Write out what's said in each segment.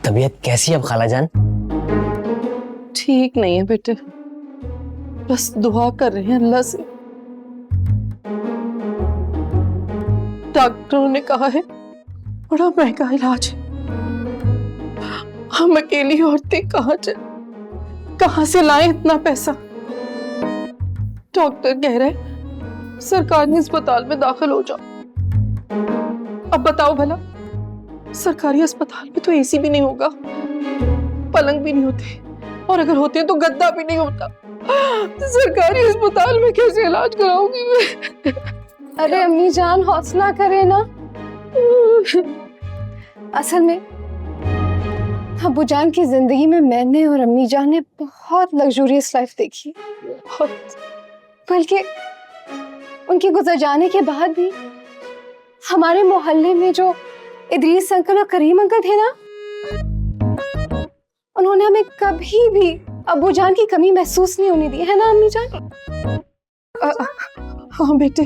तबीयत कैसी है अब खाला जान? ठीक नहीं है बेटे, बस दुआ कर रहे हैं अल्लाह से। डॉक्टरों ने कहा है बड़ा महंगा इलाज है, हम अकेली औरतें कहाँ से लाएं इतना पैसा। डॉक्टर कह रहे सरकारी अस्पताल में दाखिल हो जाओ। अब बताओ भला, सरकारी अस्पताल में तो एसी भी नहीं होगा, पलंग भी नहीं होते, और अगर होते तो गद्दा भी नहीं होता। तो सरकारी अस्पताल में कैसे इलाज कराऊंगी मैं? अरे अम्मी जान हौसला करे ना। असल में अब्बू जान की जिंदगी में मैंने और अम्मी जान ने बहुत लग्जूरियस लाइफ देखी, बल्कि उनके गुजर जाने के बाद भी हमारे मोहल्ले में जो इदरीस अंकल और करीम अंकल थे ना, उन्होंने हमें कभी भी अब्बू जान की कमी महसूस नहीं होने दी, है ना अम्मी जान? हाँ बेटे।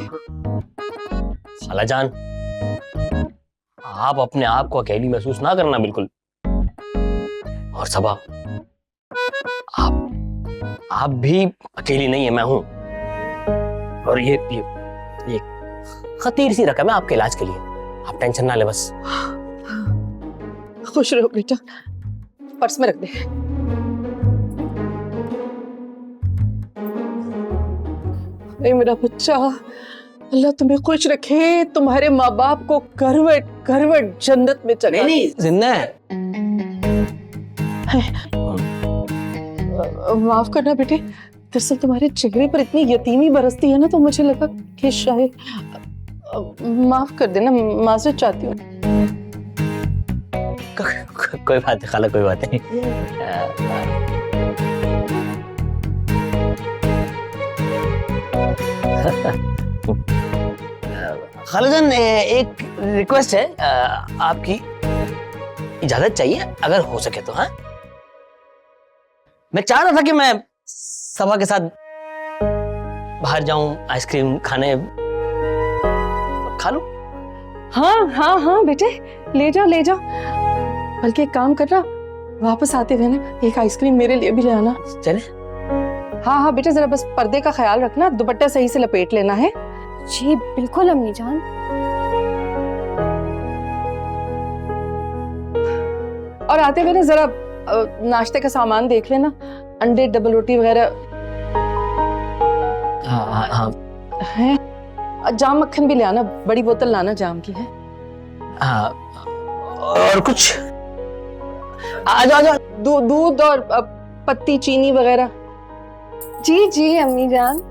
खाला जान, आप अपने आप को अकेली महसूस ना करना बिल्कुल। और सबा, आप भी अकेली नहीं है, मैं हूं। और ये खतीर सी रकम है आपके इलाज के लिए, आप टेंशन ना ले बस। खुश रहो बेटा, पर्स में रख दे। अरे मेरा बच्चा, अल्लाह तुम्हें खुश रखे, तुम्हारे माँ बाप को करवट जन्नत में चला। नहीं, जिंदा है। माफ करना बेटे, दरअसल तुम्हारे चेहरे पर इतनी यतीमी बरसती है ना, तो मुझे लगा कि शायद माफ कर देना, माजरत चाहती हूँ। कोई बात नहीं खाला, कोई बात नहीं। खाला जान, एक रिक्वेस्ट है, आपकी इजाजत चाहिए अगर हो सके तो। हाँ, मैं चाह रहा था कि मैं सबा के साथ बाहर जाऊं, आइसक्रीम खाने, खा लूं। हाँ हाँ हाँ बेटे, ले जाओ ले जाओ। बल्कि एक काम करना, वापस आते हुए ना एक आइसक्रीम मेरे लिए भी ले आना। चले? हाँ हाँ बेटे, जरा बस पर्दे का ख्याल रखना, दुपट्टा सही से लपेट लेना है। जी बिल्कुल अम्मी जान। और आते हुए ना जरा नाश्ते का सामान देख लेना, अंडे, डबल रोटी वगैरह। हाँ हाँ हाँ। है, जाम मक्खन भी ले आना, बड़ी बोतल लाना जाम की है। हाँ, और कुछ? आ जाओ। दूध और पत्ती चीनी वगैरह। जी जी अम्मी जान।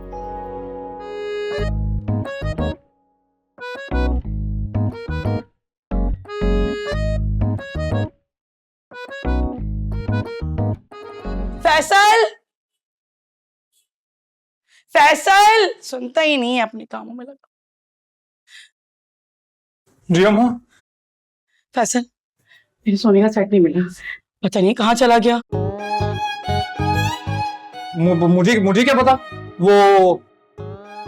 फैसल सुनता ही नहीं है, अपने कामों में लगा। जी अम्मा। फैसल, मेरे सोने का सेट नहीं मिला, पता नहीं कहाँ चला गया। मुझे क्या पता, वो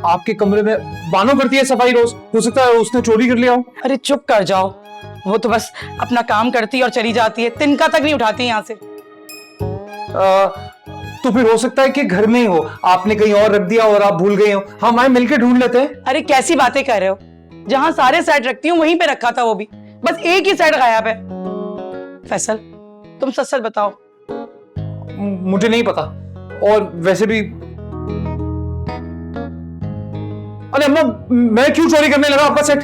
आपके कमरे में बानो करती है सफाई रोज, हो सकता है उसने चोरी कर लिया हो। अरे चुप कर जाओ, वो तो बस अपना काम करती है और चली जाती है, तिनका तक नहीं उठाती यहाँ से। तो फिर हो सकता है कि घर में ही हो, आपने कहीं और रख दिया और आप भूल गए हो, हम आए मिलकर ढूंढ लेते हैं। अरे कैसी बातें कर रहे हो, जहां सारे सेट रखती हूँ वहीं पे रखा था, वो भी बस एक ही सेट गायब है। फैसल तुम सच सच बताओ। मुझे नहीं पता, और वैसे भी अरे अम्मा, मैं क्यों चोरी करने लगा आपका सेट?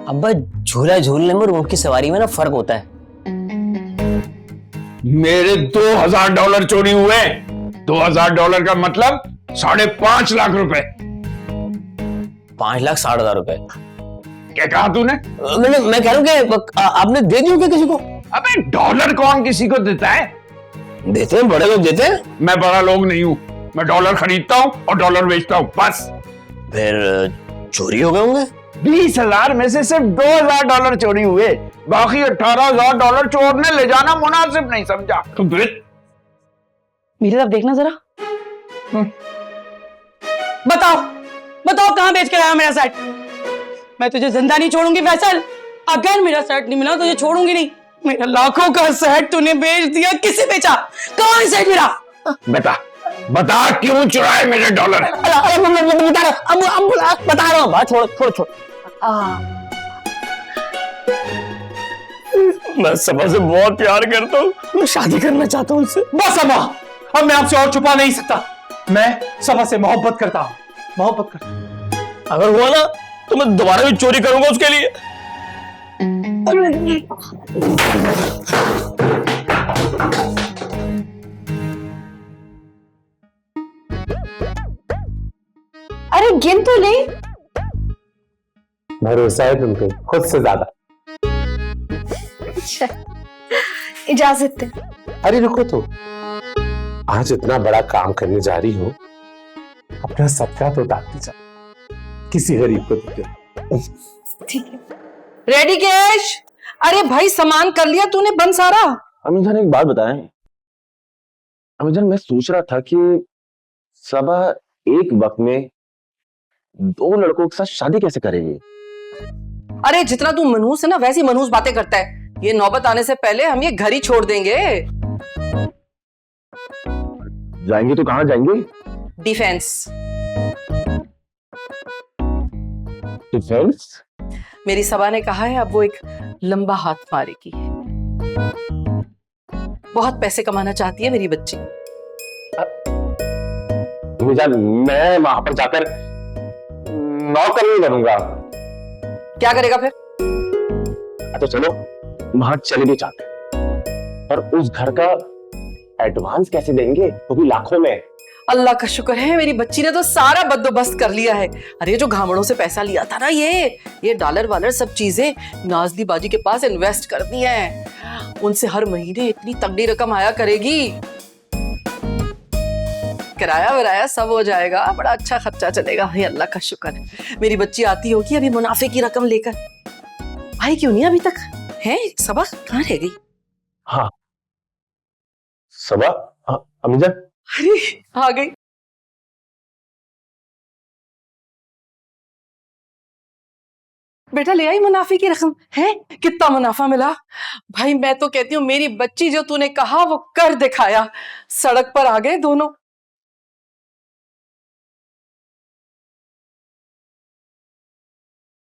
अब्बा, झूला झूलने में और ऊँट की सवारी में ना फर्क होता है। मेरे $2000 चोरी हुए। $2000 का मतलब 5.5 लाख रुपए। 5 लाख 60,000 रुपए? क्या कहा तूने? मैं कह रहा हूँ कि आपने दे दिया क्या किसी को? अबे डॉलर कौन किसी को देता है? देते हैं, बड़े लोग देते हैं। मैं बड़ा लोग नहीं हूँ, मैं डॉलर खरीदता हूँ और डॉलर बेचता हूँ, बस। फिर चोरी हो गए होंगे? 20,000 में से सिर्फ $2,000 चोरी हुए, बाकी $18,000 चोर ने ले जाना मुनासिब नहीं समझा। मेरी तरफ देखना जरा। बताओ बताओ कहाँ बेच के आया मेरा सेट? मैं तुझे जिंदा नहीं छोड़ूंगी फैसल। अगर मेरा सेट नहीं मिला तुझे छोड़ूंगी नहीं। मेरा लाखों का सेट तूने बेच दिया, किसे बेचा? कहाँ है सेट मेरा? बता बता क्यों चुराए मेरे डॉलर? बता रहा हूँ, छोड़ छोड़ छोड़। मैं सभा से बहुत प्यार करता हूँ, मैं शादी करना चाहता हूँ उससे। बस अम्मा, अब मैं आपसे और छुपा नहीं सकता। मैं सभा से मोहब्बत करता हूँ, मोहब्बत करता हूँ। अगर हुआ ना तो मैं दोबारा भी चोरी करूंगा उसके लिए। अरे गिन तो ले। भरोसा है तुमको खुद से ज्यादा। अच्छा, इजाजत दे। अरे रुको तो, आज इतना बड़ा काम करने जा रही हो, अपना सदका तो डालती जा, किसी गरीब को दे। ठीक है। Ready cash? अरे भाई सामान कर लिया तूने बंद सारा? अम्मी जान एक बात बताएं। अम्मी जान मैं सोच रहा था कि सबा एक वक्त में 2 लड़कों के साथ शादी कैसे करेगी? अरे जितना तू मनहूस है ना वैसी मनहूस बातें करता है। ये नौबत आने से पहले हम ये घर ही छोड़ देंगे। जाएंगे तो कहाँ जाएंगे? डिफेंस। डिफेंस? मेरी सभा ने कहा है अब वो एक लंबा हाथ मारेगी। बहुत पैसे कमाना चाहती है मेरी बच्ची। अम्मी जान मैं वहां पर जाकर नौकर नहीं बनूंगा। क्या करेगा फिर? तो चलो वहां चले भी जाते हैं, पर उस घर का एडवांस कैसे देंगे, वो भी लाखों में। अल्लाह का शुक्र है मेरी बच्ची ने तो सारा बंदोबस्त कर लिया है। अरे जो घामड़ों से पैसा लिया था ना, ये डॉलर वालर सब चीजें नाजली बाजी के पास इन्वेस्ट कर दी हैं। उनसे हर महीने इतनी तगड़ी रकम आया करेगी, किराया विराया सब हो जाएगा, बड़ा अच्छा खर्चा चलेगा। हे अल्लाह का शुक्र है मेरी बच्ची आती होगी अभी मुनाफे की रकम लेकर। आई क्यों नहीं अभी तक? है सबा कहाँ रह गई? हाँ सबा, हाँ, अम्मी जान। अरे आ गई। बेटा ले आई मुनाफे की रकम? है कितना मुनाफा मिला? भाई मैं तो कहती हूँ मेरी बच्ची जो तूने कहा वो कर दिखाया। सड़क पर आ गए दोनों।